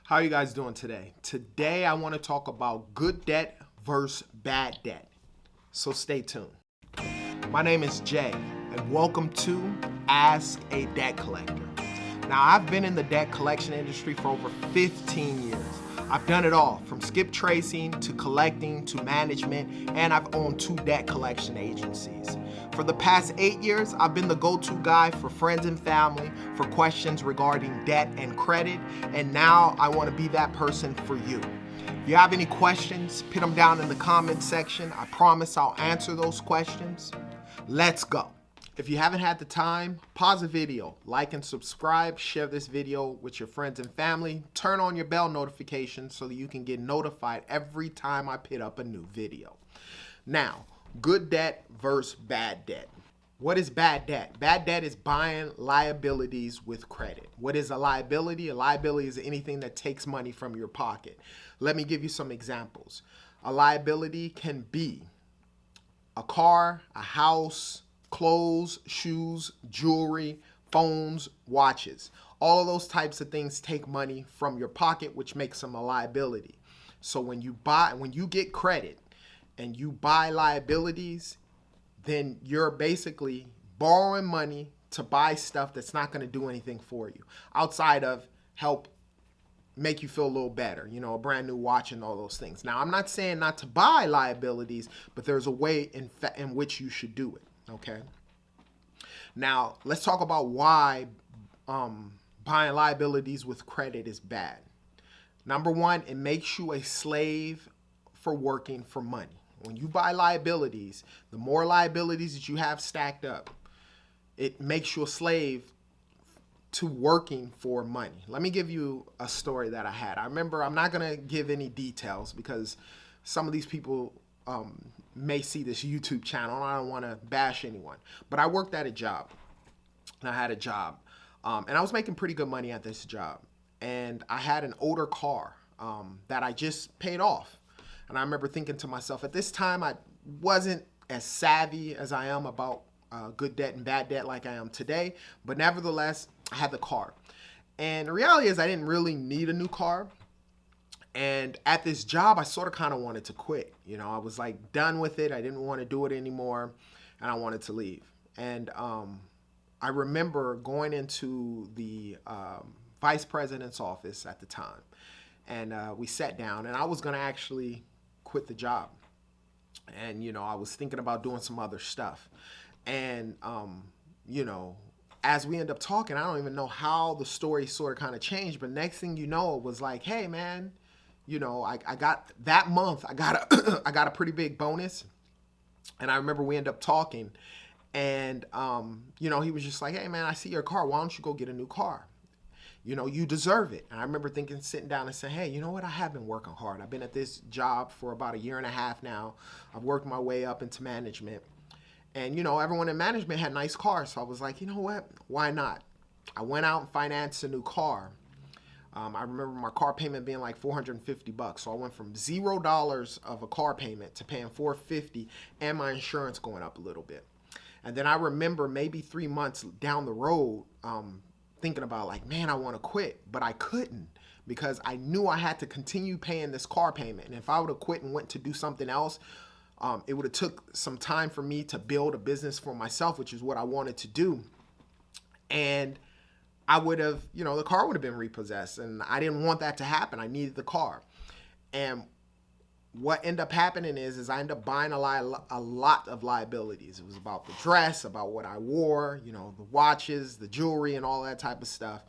How are you guys doing today? Today I want to talk about good debt versus bad debt. So stay tuned. My name is Jay and welcome to Ask a Debt Collector. Now I've been in the debt collection industry for over 15 years. I've done it all from skip tracing to collecting to management, and I've owned 2 debt collection agencies. For the past 8 years, I've been the go-to guy for friends and family for questions regarding debt and credit, and now I want to be that person for you. If you have any questions, put them down in the comment section. I promise I'll answer those questions. Let's go. If you haven't had the time, pause the video, like and subscribe, share this video with your friends and family, turn on your bell notifications so that you can get notified every time I put up a new video. Now, good debt versus bad debt. What is bad debt? Bad debt is buying liabilities with credit. What is a liability? A liability is anything that takes money from your pocket. Let me give you some examples. A liability can be a car, a house, clothes, shoes, jewelry, phones, watches. All of those types of things take money from your pocket, which makes them a liability. So when you get credit and you buy liabilities, then you're basically borrowing money to buy stuff that's not going to do anything for you outside of help make you feel a little better, a brand new watch and all those things. Now, I'm not saying not to buy liabilities, but there's a way in which you should do it. Okay. Now let's talk about why buying liabilities with credit is bad. Number one, it makes you a slave for working for money. When you buy liabilities, the more liabilities that you have stacked up, it makes you a slave to working for money. Let me give you a story that I had. I remember, I'm not going to give any details because some of these people may see this YouTube channel, and I don't want to bash anyone. But I worked at a job. And I had a job. And I was making pretty good money at this job. And I had an older car that I just paid off. And I remember thinking to myself, at this time, I wasn't as savvy as I am about good debt and bad debt like I am today. But nevertheless, I had the car. And the reality is I didn't really need a new car. And at this job, I sort of kind of wanted to quit. I was like done with it. I didn't want to do it anymore. And I wanted to leave. And I remember going into the vice president's office at the time. And we sat down, and I was going to actually quit the job. And, I was thinking about doing some other stuff. And, as we end up talking, I don't even know how the story sort of kind of changed. But next thing you know, it was like, hey, man, I got that month, I got a pretty big bonus. And I remember we ended up talking. And, he was just like, hey, man, I see your car. Why don't you go get a new car? You deserve it. And I remember sitting down and saying, hey, you know what? I have been working hard. I've been at this job for about 1.5 years now. I've worked my way up into management. And, everyone in management had nice cars. So I was like, you know what? Why not? I went out and financed a new car. I remember my car payment being like $450. So I went from $0 of a car payment to paying $450 and my insurance going up a little bit. And then I remember maybe 3 months down the road, thinking about like, man, I want to quit, but I couldn't because I knew I had to continue paying this car payment. And if I would have quit and went to do something else, it would have took some time for me to build a business for myself, which is what I wanted to do. And I would have, the car would have been repossessed, and I didn't want that to happen. I needed the car. And what ended up happening is I ended up buying a lot of liabilities. It was about the dress, about what I wore, the watches, the jewelry, and all that type of stuff.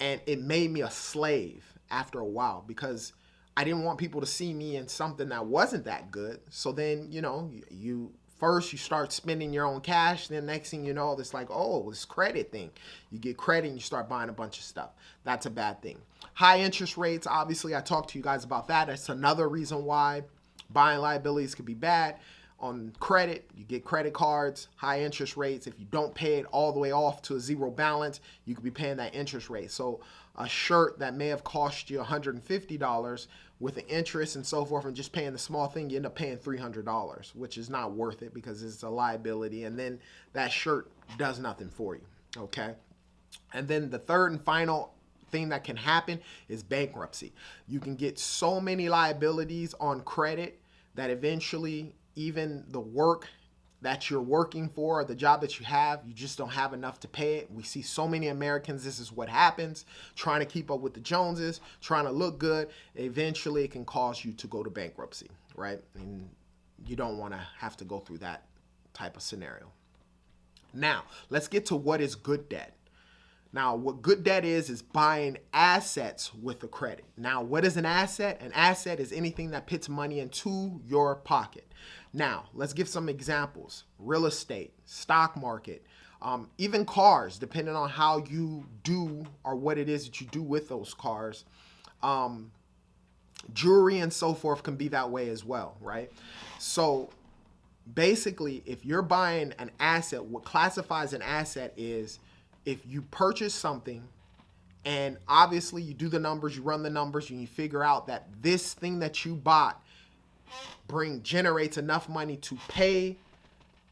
And it made me a slave after a while because I didn't want people to see me in something that wasn't that good. So then, you start spending your own cash. Then next thing you know, it's like, oh, this credit thing. You get credit and you start buying a bunch of stuff. That's a bad thing. High interest rates, obviously, I talked to you guys about that. That's another reason why buying liabilities could be bad. On credit, you get credit cards, high interest rates. If you don't pay it all the way off to a zero balance, you could be paying that interest rate. So a shirt that may have cost you $150 with the interest and so forth and just paying the small thing, you end up paying $300, which is not worth it because it's a liability. And then that shirt does nothing for you, okay? And then the third and final thing that can happen is bankruptcy. You can get so many liabilities on credit that eventually even the work that you're working for or the job that you have, you just don't have enough to pay it. We see so many Americans, this is what happens, trying to keep up with the Joneses, trying to look good. Eventually it can cause you to go to bankruptcy, right? And you don't want to have to go through that type of scenario. Now, let's get to what is good debt. Now, what good debt is buying assets with a credit. Now, what is an asset? An asset is anything that puts money into your pocket. Now, let's give some examples. Real estate, stock market, even cars, depending on how you do or what it is that you do with those cars. Jewelry and so forth can be that way as well, right? So basically, if you're buying an asset, what classifies an asset is if you purchase something and obviously you do the numbers, you run the numbers, and you figure out that this thing that you bought generates enough money to pay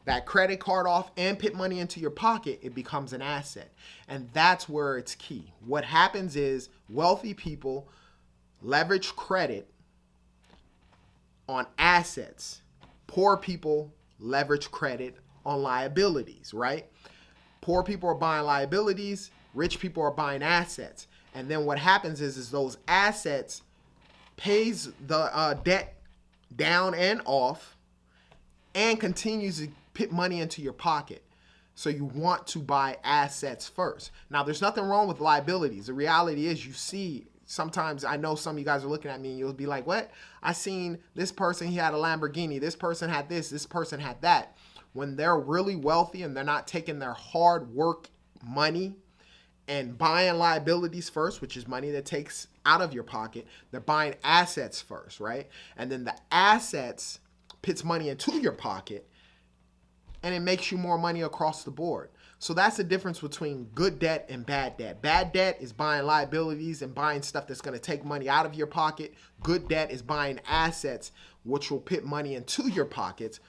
that credit card off and put money into your pocket, it becomes an asset. And that's where it's key. What happens is wealthy people leverage credit on assets. Poor people leverage credit on liabilities, right? Poor people are buying liabilities, rich people are buying assets. And then what happens is those assets pays the debt down and off and continues to put money into your pocket. So you want to buy assets first. Now, there's nothing wrong with liabilities. The reality is you see, sometimes I know some of you guys are looking at me and you'll be like, what? I seen this person, he had a Lamborghini. This person had this person had that. When they're really wealthy and they're not taking their hard work money and buying liabilities first, which is money that takes out of your pocket, they're buying assets first, right? And then the assets puts money into your pocket and it makes you more money across the board. So that's the difference between good debt and bad debt. Bad debt is buying liabilities and buying stuff that's going to take money out of your pocket. Good debt is buying assets, which will put money into your pockets.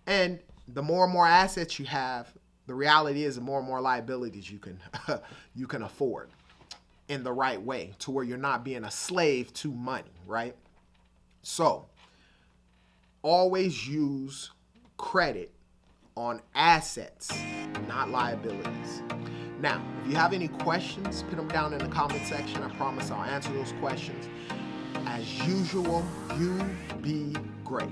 And the more and more assets you have, the reality is the more and more liabilities you can afford in the right way to where you're not being a slave to money, right? So always use credit on assets, not liabilities. Now, if you have any questions, put them down in the comment section. I promise I'll answer those questions. As usual, you be great.